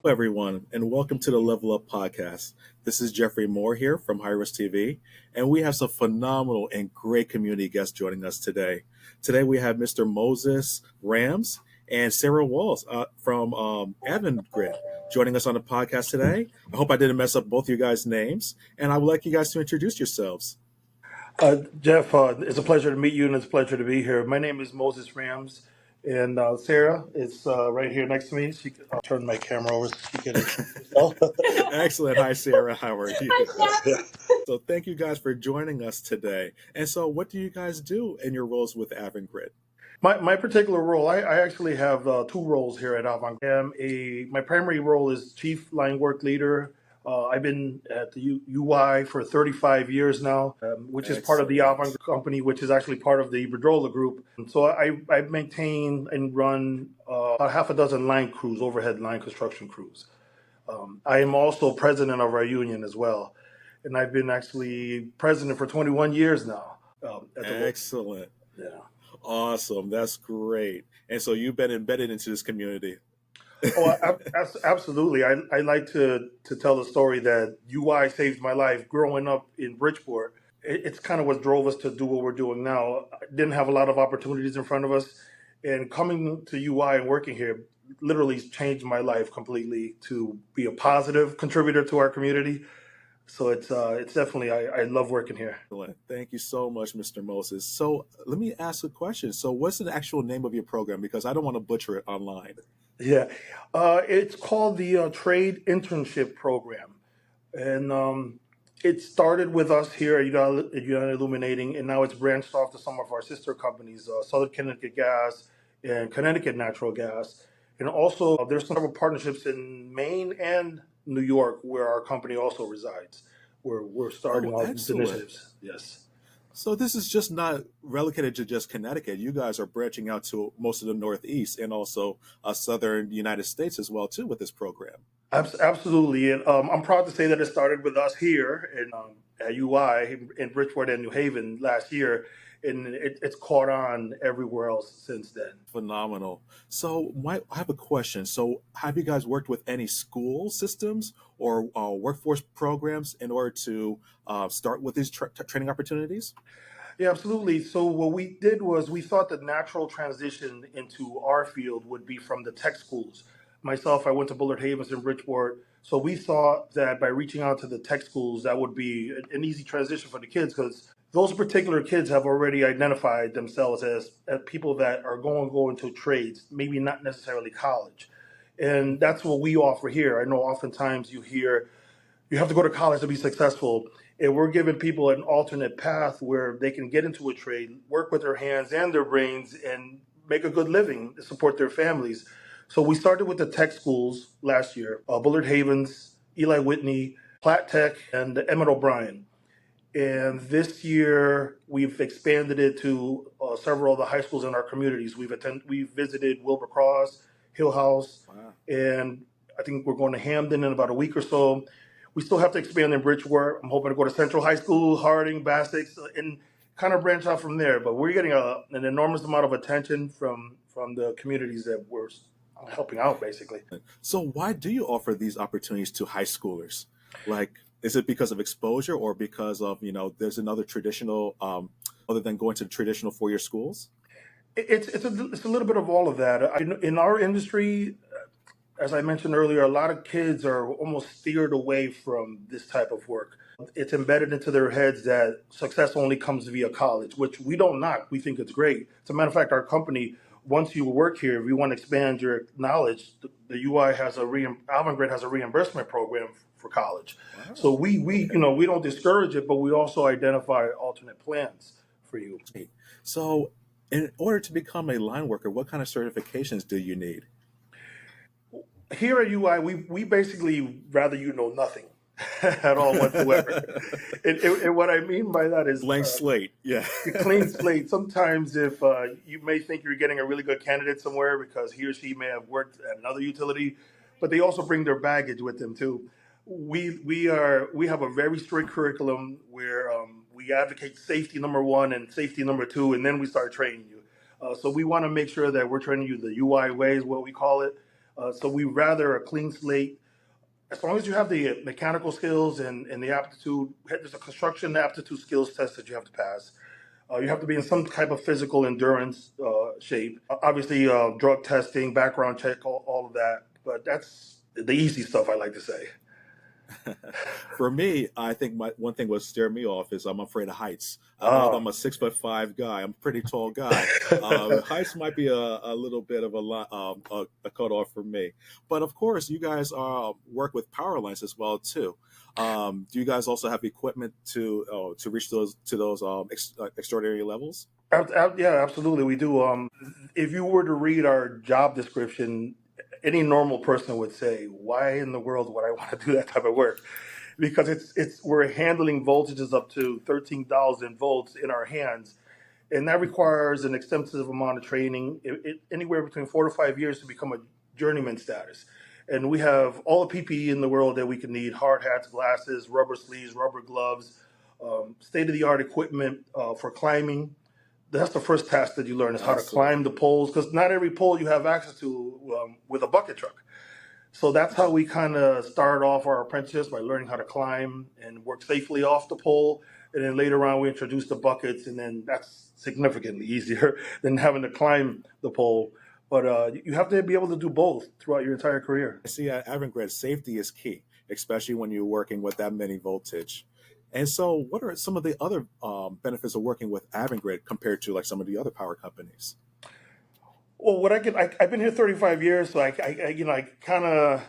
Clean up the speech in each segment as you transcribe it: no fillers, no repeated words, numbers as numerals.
Hello, everyone, and welcome to the Level Up Podcast. This is Jeffrey Moore here from HireUS TV, and we have some phenomenal and great community guests joining us today. Today, we have Mr. Moses Rams and Sarah Walls from Avangrid joining us on the podcast today. I hope I didn't mess up both of you guys' names, and I would like you guys to introduce yourselves. Jeff, it's a pleasure to meet you and it's a pleasure to be here. My name is Moses Rams, and Sarah is right here next to me. I'll turn my camera over so she can introduce herself. Excellent. Hi, Sarah. How are you? Yeah. So, thank you guys for joining us today. And so, what do you guys do in your roles with Avangrid? My particular role, I actually have two roles here at Avangrid. My primary role is Chief Line Work Leader. I've been at the UI for 35 years now, which is part of the Excellent. Avangrid company, which is actually part of the Iberdrola group. So I maintain and run about half a dozen line crews, overhead line construction crews. I am also president of our union as well, and I've been actually president for 21 years now at the local. Excellent. Yeah. Awesome. That's great. And so, you've been embedded into this community. Oh, absolutely. I like to tell the story that UI saved my life growing up in Bridgeport. It's kind of what drove us to do what we're doing now. I didn't have a lot of opportunities in front of us, and coming to UI and working here literally changed my life completely to be a positive contributor to our community. So it's definitely I love working here. Excellent. Thank you so much, Mr. Moses. So, let me ask a question. So, what's the actual name of your program? Because I don't want to butcher it online. Yeah, it's called the Trade Internship Program, and it started with us here at United Illuminating, and now it's branched off to some of our sister companies, Southern Connecticut Gas and Connecticut Natural Gas, and also there's several partnerships in Maine and New York where our company also resides, where we're starting Oh, all these excellent. initiatives. Yes. So this is just not relegated to just Connecticut. You guys are branching out to most of the Northeast and also southern United States as well too with this program. Absolutely, and I'm proud to say that it started with us here at UI in Bridgeport and New Haven last year, and it's caught on everywhere else since then. Phenomenal. So I have a question. So have you guys worked with any school systems or workforce programs in order to start with these training opportunities? Yeah, absolutely. So what we did was we thought the natural transition into our field would be from the tech schools. Myself, I went to Bullard Havens in Bridgeport. So we thought that by reaching out to the tech schools, that would be an easy transition for the kids because those particular kids have already identified themselves as people that are going to go into trades, maybe not necessarily college. And that's what we offer here. I know oftentimes you hear you have to go to college to be successful. And we're giving people an alternate path where they can get into a trade, work with their hands and their brains, and make a good living, support their families. So we started with the tech schools last year, Bullard Havens, Eli Whitney, Platt Tech, and Emmett O'Brien. And this year we've expanded it to several of the high schools in our communities. We've visited Wilbur Cross, Hill House, Wow. and I think we're going to Hamden in about a week or so. We still have to expand in Bridgeport. I'm hoping to go to Central High School, Harding, Bassett, and kind of branch out from there. But we're getting an enormous amount of attention from the communities that we're helping out, basically. So why do you offer these opportunities to high schoolers? Like, is it because of exposure or because of, there's another traditional, other than going to the traditional four-year schools? It's a little bit of all of that. In our industry, as I mentioned earlier, a lot of kids are almost steered away from this type of work. It's embedded into their heads that success only comes via college, which we don't knock. We think it's great. As a matter of fact, our company, once you work here, if you want to expand your knowledge, the UI has Avangrid has a reimbursement program for college. So Wow. we don't discourage it, but we also identify alternate plans for you. Okay. So in order to become a line worker, what kind of certifications do you need? Here at UI, we basically rather you know nothing at all whatsoever. And what I mean by that is Blank slate. Yeah. a clean slate. Sometimes if you may think you're getting a really good candidate somewhere because he or she may have worked at another utility, but they also bring their baggage with them too. We have a very strict curriculum where we advocate safety number one and safety number two, and then we start training you. So we want to make sure that we're training you the UI way is what we call it. So we rather a clean slate. As long as you have the mechanical skills and the aptitude, there's a construction aptitude skills test that you have to pass. You have to be in some type of physical endurance shape. Obviously, drug testing, background check, all of that. But that's the easy stuff, I like to say. For me, I think my one thing what scare me off is I'm afraid of heights. Although Ah. I'm a 6'5" guy, I'm a pretty tall guy. Heights might be a little bit of a cutoff for me. But of course, you guys work with power lines as well too. Do you guys also have equipment to reach those extraordinary levels? Yeah, absolutely, we do. If you were to read our job description, any normal person would say, "Why in the world would I want to do that type of work?" Because it's we're handling voltages up to 13,000 volts in our hands, and that requires an extensive amount of training, anywhere between 4 to 5 years to become a journeyman status. And we have all the PPE in the world that we can need: hard hats, glasses, rubber sleeves, rubber gloves, state of the art equipment for climbing. That's the first task that you learn is how to climb the Absolutely. poles, because not every pole you have access to with a bucket truck. So that's how we kind of started off our apprenticeships, by learning how to climb and work safely off the pole. And then later on, we introduced the buckets, and then that's significantly easier than having to climb the pole. But you have to be able to do both throughout your entire career. I see at Avangrid, safety is key, especially when you're working with that many voltage. And so, what are some of the other benefits of working with Avangrid compared to like some of the other power companies? Well, I've been here 35 years, so I kind of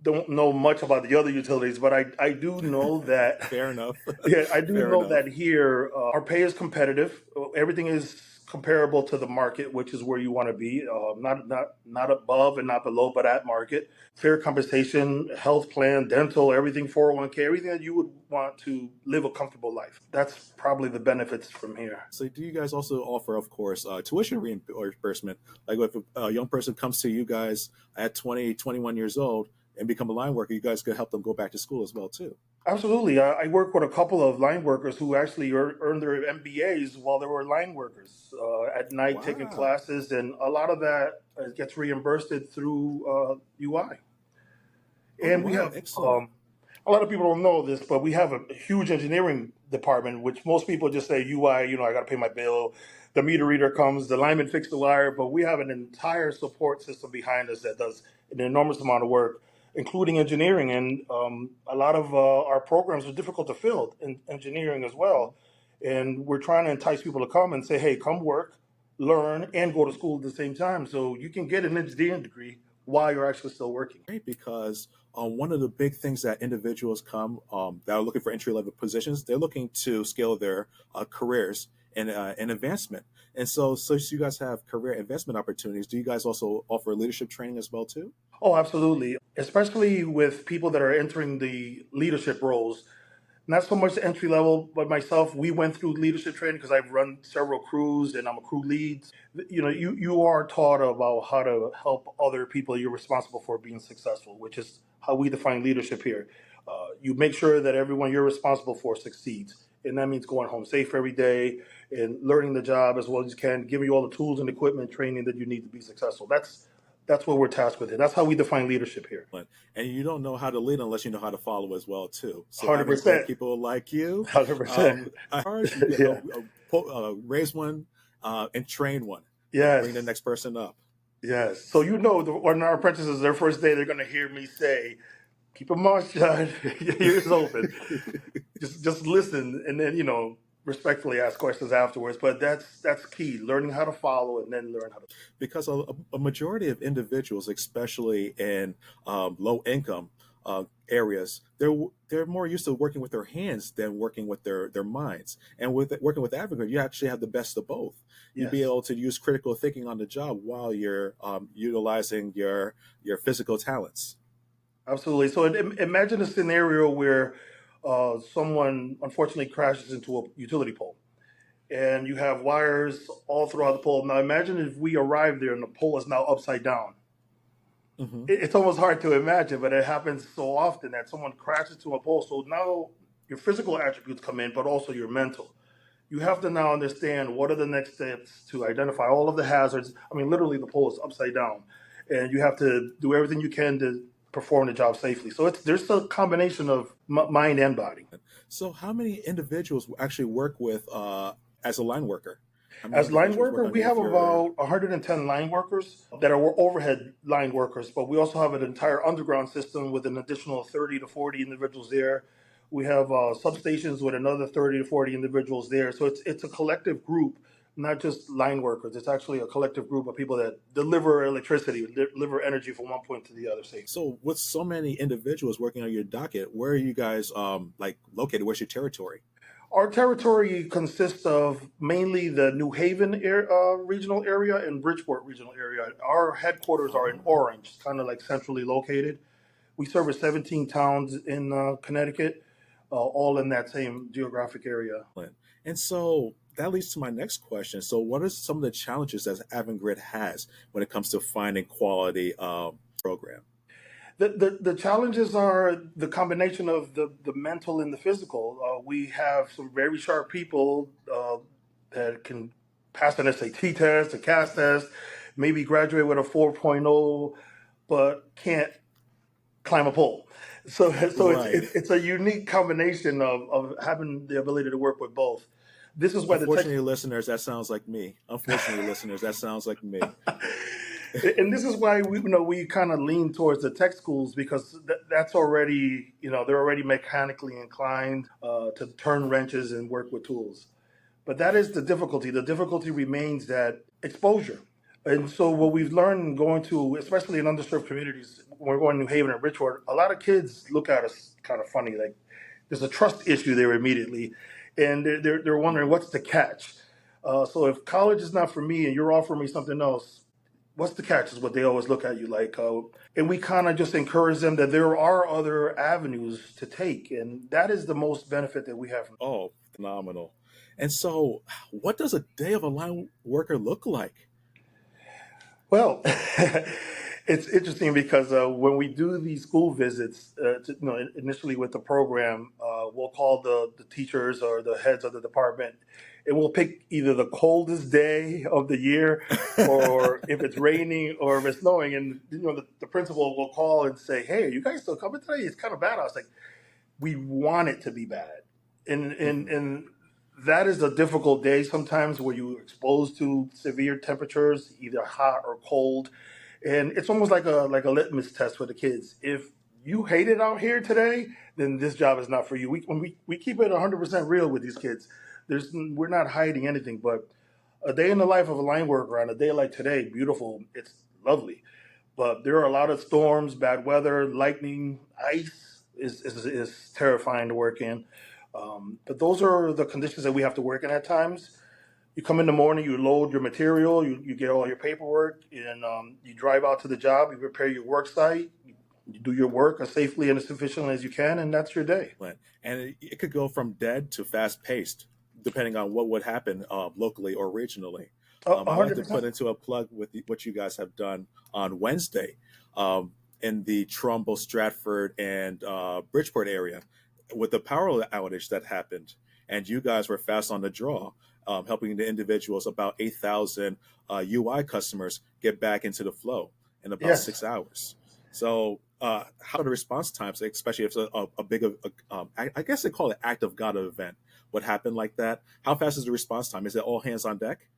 don't know much about the other utilities, but I do know that. Fair enough. Yeah, I do Fair know enough. that here our pay is competitive. Everything is comparable to the market, which is where you want to be. Not above and not below, but at market. Fair compensation, health plan, dental, everything, 401k, everything that you would want to live a comfortable life. That's probably the benefits from here. So, do you guys also offer, of course, tuition reimbursement? Like, if a young person comes to you guys at 20, 21 years old and become a line worker, you guys could help them go back to school as well, too. Absolutely. I work with a couple of line workers who actually earned their MBAs while they were line workers at night, taking Wow. classes, and a lot of that gets reimbursed through UI. Oh, And we wow. have Excellent. a lot of people don't know this, but we have a huge engineering department, which most people just say UI. I got to pay my bill. The meter reader comes, the lineman fix the wire, but we have an entire support system behind us that does an enormous amount of work, including engineering. And a lot of our programs are difficult to fill in engineering as well. And we're trying to entice people to come and say, hey, come work, learn, and go to school at the same time. So you can get an engineering degree while you're actually still working. Great, because one of the big things that individuals come that are looking for entry level positions, they're looking to scale their careers and advancement. And so you guys have career investment opportunities. Do you guys also offer leadership training as well too? Oh, absolutely. Especially with people that are entering the leadership roles. Not so much entry level, but myself, we went through leadership training because I've run several crews and I'm a crew lead. You are taught about how to help other people you're responsible for being successful, which is how we define leadership here. You make sure that everyone you're responsible for succeeds. And that means going home safe every day and learning the job as well as you can, giving you all the tools and equipment training that you need to be successful. That's what we're tasked with. It. That's how we define leadership here. And you don't know how to lead unless you know how to follow as well too. So having great 100%. people like you, 100%. you get, Yeah. raise one and train one, bring the Yes. next person up. Yes. So when our apprentices, their first day, they're going to hear me say, "Keep your mouth shut, your ears open, just listen, and then respectfully ask questions afterwards." But that's key: learning how to follow and then learn how to. Because a majority of individuals, especially in low income areas, they're more used to working with their hands than working with their minds. And with working with Avangrid, you actually have the best of both. You'd be Yes, able to use critical thinking on the job while you're utilizing your physical talents. absolutely. So imagine a scenario where someone unfortunately crashes into a utility pole, and you have wires all throughout the pole. Now imagine if we arrive there and the pole is now upside down. Hmm. It's almost hard to imagine, but it happens so often that someone crashes to a pole. So now your physical attributes come in, but also your mental. You have to now understand what are the next steps to identify all of the hazards. I mean, literally, the pole is upside down. and you have to do everything you can to perform the job safely. So there's a combination of mind and body. So, how many individuals actually work with as a line worker? How many As line individuals work worker, we underneath have your? about 110 line workers that are overhead line workers, but we also have an entire underground system with an additional 30 to 40 individuals there. We have substations with another 30 to 40 individuals there. So it's a collective group, not just line workers. It's actually a collective group of people that deliver electricity, deliver energy from one point to the other safely. So, with so many individuals working on your docket, where are you guys like located? Where's your territory? Our territory consists of mainly the New Haven regional area and Bridgeport regional area. Our headquarters are in Oh, Orange, kind of like centrally located. We service 17 towns in Connecticut, all in that same geographic area. and so that leads to my next question. So, what are some of the challenges that Avangrid has when it comes to finding quality program? The challenges are the combination of the mental and the physical. We have some very sharp people that can pass an SAT test, a CAS test, maybe graduate with a 4.0, but can't climb a pole. So Right. it's a unique combination of having the ability to work with both. This is why the text Unfortunately, listeners, that sounds like me. Unfortunately, listeners, that sounds like me. and this is why we kind of lean towards the tech schools because that's already they're already mechanically inclined to turn wrenches and work with tools. But that is the difficulty. The difficulty remains that exposure. And so what we've learned going to, especially in underserved communities, when we're going to New Haven and Richmond, a lot of kids look at us kind of funny. Like there's a trust issue there immediately, and they're wondering Mhm. what's the catch. So if college is not for me and you're offering me something else, what's the catch? Is what they always look at you like. And we kind of just encourage them that there are other avenues to take, and that is the most benefit that we have. Oh, phenomenal. And so, what does a day of a line worker look like? Well, it's interesting because when we do these school visits, initially with the program, we'll call the teachers or the heads of the department, and we'll pick either the coldest day of the year, or if it's raining or if it's snowing, and the principal will call and say, "Hey, are you guys still coming today? It's kind of bad." I was like, "We want it to be bad," Mhm. and that is a difficult day sometimes where you're exposed to severe temperatures, either hot or cold, and it's almost like a litmus test for the kids. If you hate it out here today, then this job is not for you. We keep it 100% real with these kids. We're not hiding anything, but a day in the life of a line worker on a day like today, beautiful, it's lovely. But there are a lot of storms, bad weather, lightning, ice is terrifying to work in. But those are the conditions that we have to work in at times. You come in the morning, you load your material, you get all your paperwork, and you drive out to the job, you prepare your work site, you do your work as safely and as efficiently as you can, and that's your day. And it could go from dead to fast paced, depending on what would happen locally or regionally. A I like hundred to put percent. into a plug with what you guys have done on Wednesday um, in the Trumbull, Stratford, and Bridgeport area with the power outage that happened. And you guys were fast on the draw, helping the individuals, about 8,000 UI customers, get back into the flow in about Yes. 6 hours. So, how are the response times, especially if it's a big, I guess they call it act of God event? What happened like that? How fast is the response time? Is it all hands on deck?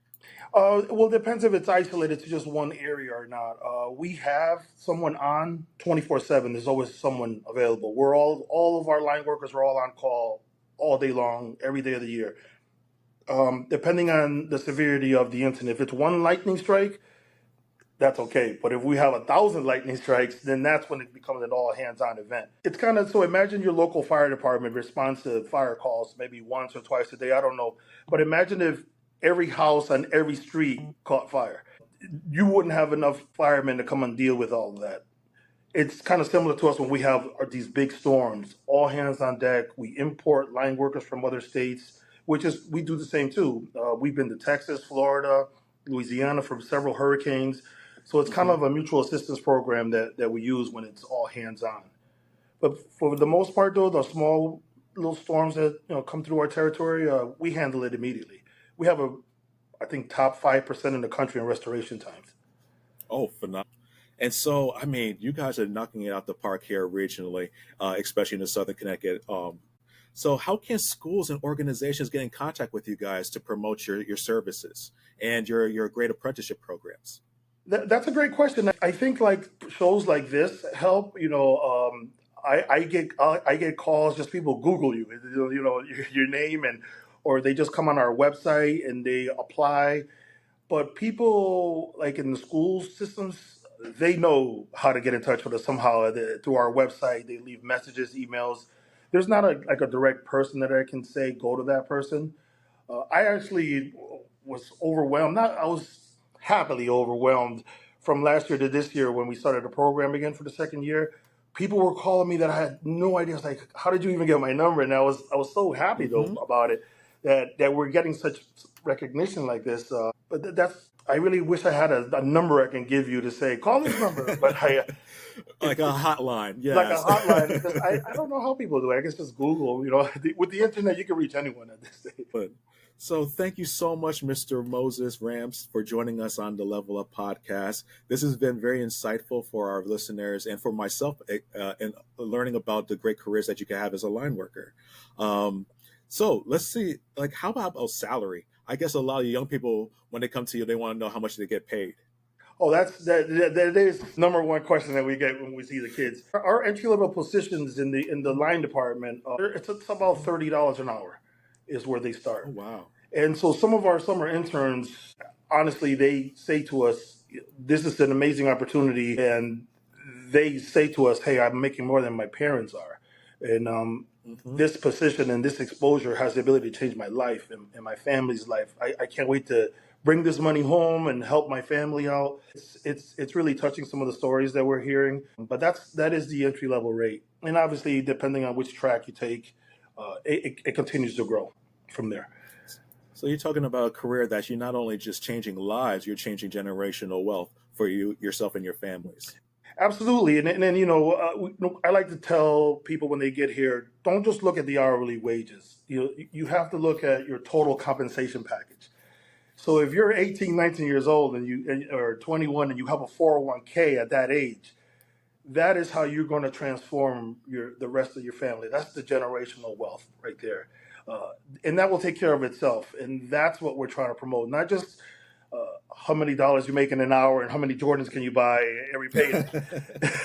Well, it depends if it's isolated to just one area or not. We have someone on 24/7. There's always someone available. We're all of our line workers are all on call all day long, every day of the year. Depending on the severity of the incident, if it's one lightning strike, that's okay. But if we have 1,000 lightning strikes, then that's when it becomes an all hands on event. It's kind of so imagine your local fire department responds to fire calls maybe once or twice a day. I don't know. But imagine if every house on every street caught fire. You wouldn't have enough firemen to come and deal with all of that. It's kind of similar to us when we have these big storms, all hands on deck. We import line workers from other states, which is we do the same too. We've been to Texas, Florida, Louisiana for several hurricanes. So it's kind Hmm. of a mutual assistance program that we use when it's all hands on. But for the most part, though, the small little storms that come through our territory, we handle it immediately. We have I think top 5% in the country in restoration times. Oh, phenomenal. And so, I mean, you guys are knocking it out the park here regionally, especially in the Southern Connecticut. So, how can schools and organizations get in contact with you guys to promote your services and your great apprenticeship programs? That's a great question. I think like shows like this help. I get calls, just people Google you, your name, and or they just come on our website and they apply. But people like in the school systems, they know how to get in touch with us somehow through our website. They leave messages, emails. There's not a direct person that I can say go to that person. I actually was overwhelmed. Not I was happily overwhelmed from last year to this year when we started the program again for the second year. People were calling me that I had no idea. I was like, "How did you even get my number?" And I was so happy though Hmm. about it that we're getting such recognition like this. That's I really wish I had a number I can give you to say call this number, but I Like a hotline, like a yes. hotline because I don't know how people do it. I guess just Google. With the internet you can reach anyone at this stage. But so thank you so much, Mr. Moses Rams, for joining us on the Level Up podcast. This has been very insightful for our listeners and for myself in learning about the great careers that you can have as a line worker. Um, so let's see, like, how about salary? I guess a lot of young people, when they come to you, they want to know how much they get paid. Oh, that is number one question that we get when we see the kids. Our entry level positions in the line department, it's about $30 an hour, is where they Oh, start. wow. And so some of our summer interns, honestly, they say to us, "This is an amazing opportunity," and they say to us, "Hey, I'm making more than my parents are," and Hmm. this position and this exposure has the ability to change my life and my family's life. I can't wait to bring this money home and help my family out. It's really touching some of the stories that we're hearing, but that is the entry level rate, and obviously depending on which track you take, it continues to grow from there. So you're talking about a career that you're not only just changing lives, you're changing generational wealth for you, yourself, and your families. Absolutely, and then I like to tell people when they get here, don't just look at the hourly wages. You have to look at your total compensation package. So if you're 18, 19 years old or 21 and you have a 401k at that age, that is how you're going to transform the rest of your family. That's the generational wealth right there, uh, and that will take care of itself. And that's what we're trying to promote, not just how many dollars you make in an hour and how many Jordans can you buy every payday.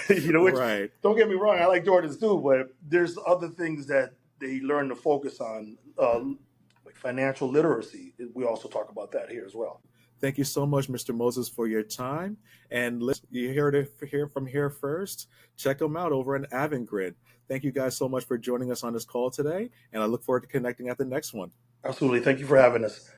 Which Right. don't get me wrong, I like Jordans too, but there's other things that they learn to focus on, like financial literacy. We also talk about that here as well. Thank you so much, Mr. Moses, for your time. And you heard it here from here first. Check them out over in Avangrid. Thank you guys so much for joining us on this call today. And I look forward to connecting at the next one. Absolutely. Thank you for having us.